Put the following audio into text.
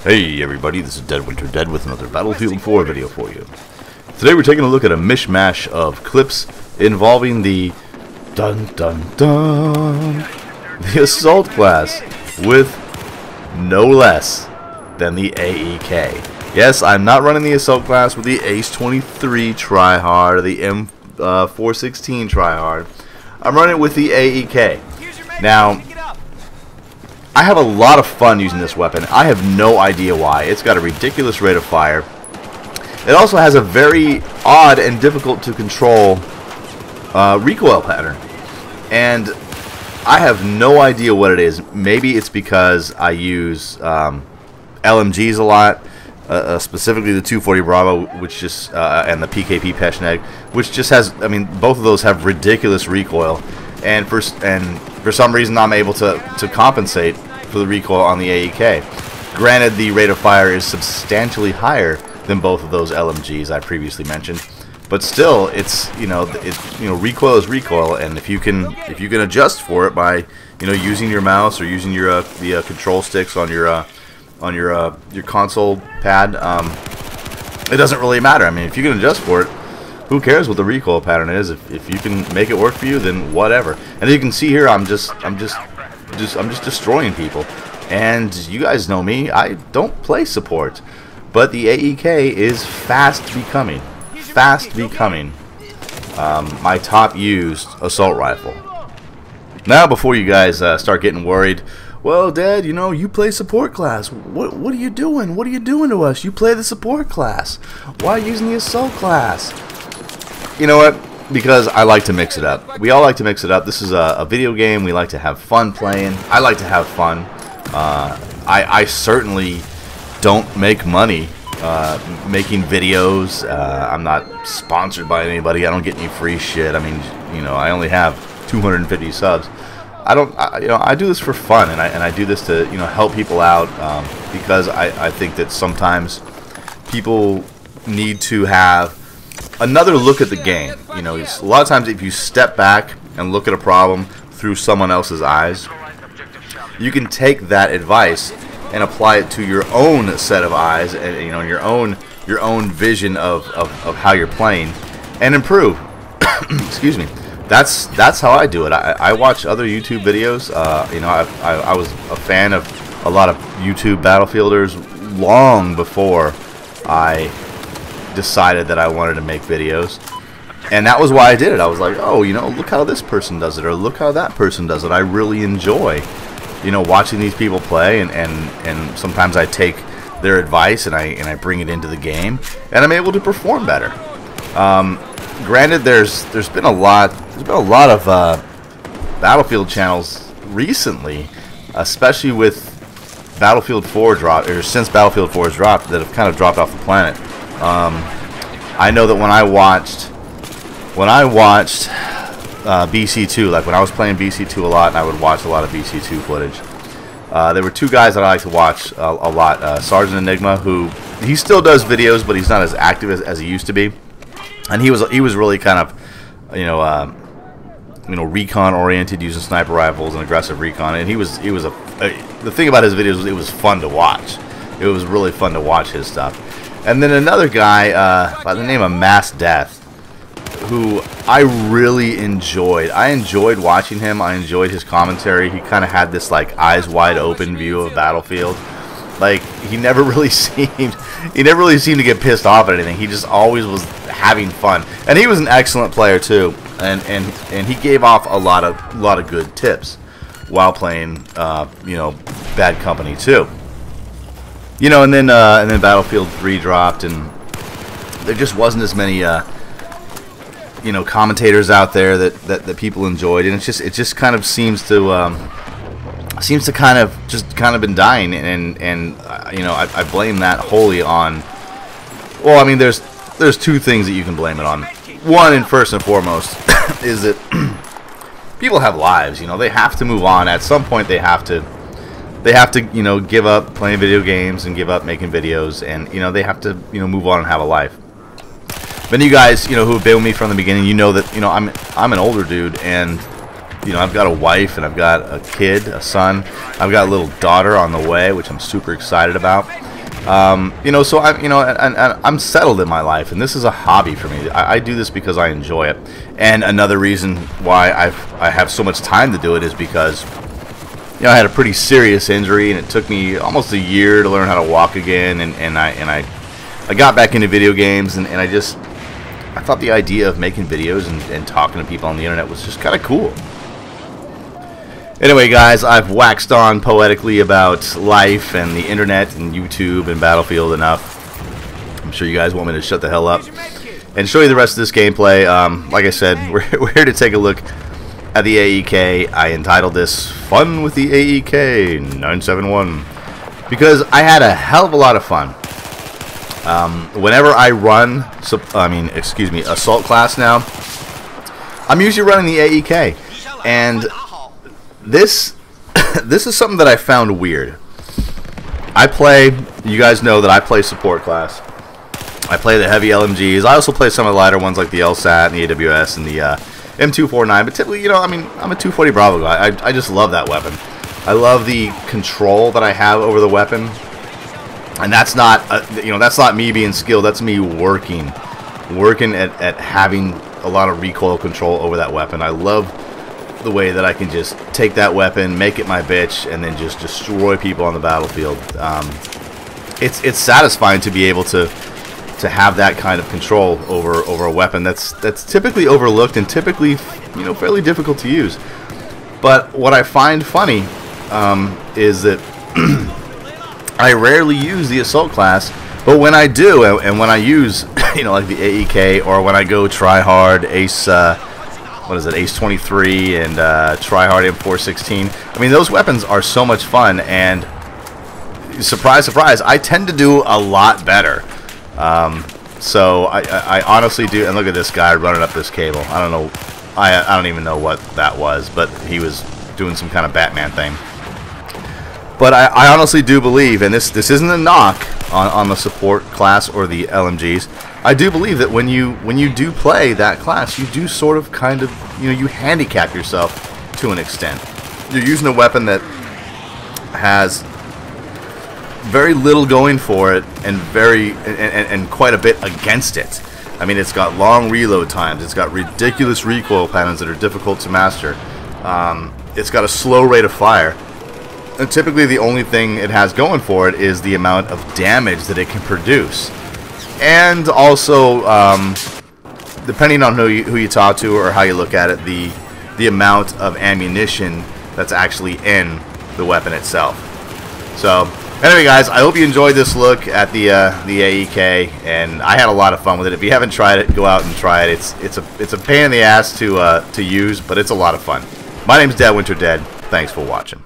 Hey everybody, this is Dead Winter Dead with another Battlefield 4 video for you. Today we're taking a look at a mishmash of clips involving the the assault class with no less than the AEK. Yes, I'm not running the assault class with the Ace 23 tryhard or the M416 tryhard. I'm running it with the AEK. Now, I have a lot of fun using this weapon. I have no idea why. It's got a ridiculous rate of fire. It also has a very odd and difficult to control recoil pattern. And I have no idea what it is. Maybe it's because I use LMGs a lot, specifically the 240 Bravo, which just and the PKP Peshmerga, which just has, I mean, both of those have ridiculous recoil. And for some reason I'm able to compensate for the recoil on the AEK. Granted, the rate of fire is substantially higher than both of those LMGs I previously mentioned, but still, it's recoil is recoil, and if you can adjust for it by using your mouse or using your the control sticks on your console pad, it doesn't really matter. I mean, if you can adjust for it, who cares what the recoil pattern is? If you can make it work for you, then whatever. And as you can see here, I'm just destroying people. And you guys know me, I don't play support, but the AEK is fast becoming my top used assault rifle. Now, before you guys start getting worried, well, Dad, you play support class. What are you doing? What are you doing to us? You play the support class. Why are you using the assault class? You know what? Because I like to mix it up. We all like to mix it up. This is a video game. We like to have fun playing. I like to have fun. I certainly don't make money making videos. I'm not sponsored by anybody. I don't get any free shit. I mean, I only have 250 subs. I do this for fun, and I do this to help people out because I think that sometimes people need to have another look at the game. A lot of times if you step back and look at a problem through someone else's eyes, you can take that advice and apply it to your own set of eyes and your own vision of how you're playing and improve. Excuse me. That's how I do it. I watch other YouTube videos. I was a fan of a lot of YouTube Battlefielders long before I decided that I wanted to make videos, and that was why I did it. I was like, oh, look how this person does it, or look how that person does it. I really enjoy watching these people play, and sometimes I take their advice and I bring it into the game, and I'm able to perform better. Granted, there's been a lot of Battlefield channels recently, especially with Battlefield 4 since Battlefield 4 has dropped, that have kind of dropped off the planet. I know that when I watched BC2, like when I was playing BC2 a lot, and I would watch a lot of BC2 footage, there were two guys that I like to watch a lot. Sergeant Enigma, who he still does videos, but he's not as active as he used to be, and he was really kind of recon oriented, using sniper rifles and aggressive recon, and the thing about his videos was it was fun to watch. It was really fun to watch his stuff. And then another guy by the name of Mass Death, who I really enjoyed. I enjoyed watching him. I enjoyed his commentary. He kind of had this like eyes wide open view of Battlefield. Like he never really seemed to get pissed off at anything. He just always was having fun. And he was an excellent player too. And he gave off a lot of good tips while playing Bad Company too. And then Battlefield 3 dropped, and there just wasn't as many commentators out there that people enjoyed, and it just kind of seems to kind of been dying, and I blame that wholly on. Well, I mean, there's two things that you can blame it on. One, and first and foremost, is that people have lives. They have to move on. At some point, they have to give up playing video games and give up making videos, and they have to move on and have a life. Many of you guys who have been with me from the beginning, that I'm an older dude, and I've got a wife, and I've got a kid, a son. I've got a little daughter on the way, which I'm super excited about. You know, so I'm settled in my life, and this is a hobby for me. I do this because I enjoy it. And another reason why I have so much time to do it is because, you know, I had a pretty serious injury, and it took me almost a year to learn how to walk again. And I got back into video games, and I thought the idea of making videos and talking to people on the internet was just kind of cool. Anyway, guys, I've waxed on poetically about life and the internet and YouTube and Battlefield enough. I'm sure you guys want me to shut the hell up and show you the rest of this gameplay. Like I said, we're here to take a look at the AEK. I entitled this Fun with the AEK 971 because I had a hell of a lot of fun. Whenever I run, assault class now, I'm usually running the AEK, and this is something that I found weird. You guys know that I play support class. I play the heavy LMGs. I also play some of the lighter ones like the LSAT and the AWS and the M249. But typically, you know, I'm a 240 Bravo guy. I just love that weapon. I love the control that I have over the weapon. And that's not, that's not me being skilled. That's me working at having a lot of recoil control over that weapon. I love the way that I can just take that weapon, make it my bitch, and then just destroy people on the battlefield. It's satisfying to be able to have that kind of control over a weapon that's typically overlooked and typically, you know, fairly difficult to use. But what I find funny is that I rarely use the assault class, but when I do, and when I use, you know, like the AEK, or when I go try hard Ace, Ace 23 and try hard M416. I mean, those weapons are so much fun, and surprise, surprise, I tend to do a lot better. So I honestly do. And look at this guy running up this cable. I don't know. I don't even know what that was, but he was doing some kind of Batman thing. But I honestly do believe, and this isn't a knock on the support class or the LMGs. I do believe that when you do play that class, you do sort of kind of, you know, you handicap yourself to an extent. You're using a weapon that has very little going for it and quite a bit against it. I mean, it's got long reload times. It's got ridiculous recoil patterns that are difficult to master. It's got a slow rate of fire. And typically the only thing it has going for it is the amount of damage that it can produce. And also, depending on who you talk to or how you look at it, the amount of ammunition that's actually in the weapon itself. So, anyway, guys, I hope you enjoyed this look at the AEK, and I had a lot of fun with it. If you haven't tried it, go out and try it. It's a pain in the ass to use, but it's a lot of fun. My name's Dead Winter Dead. Thanks for watching.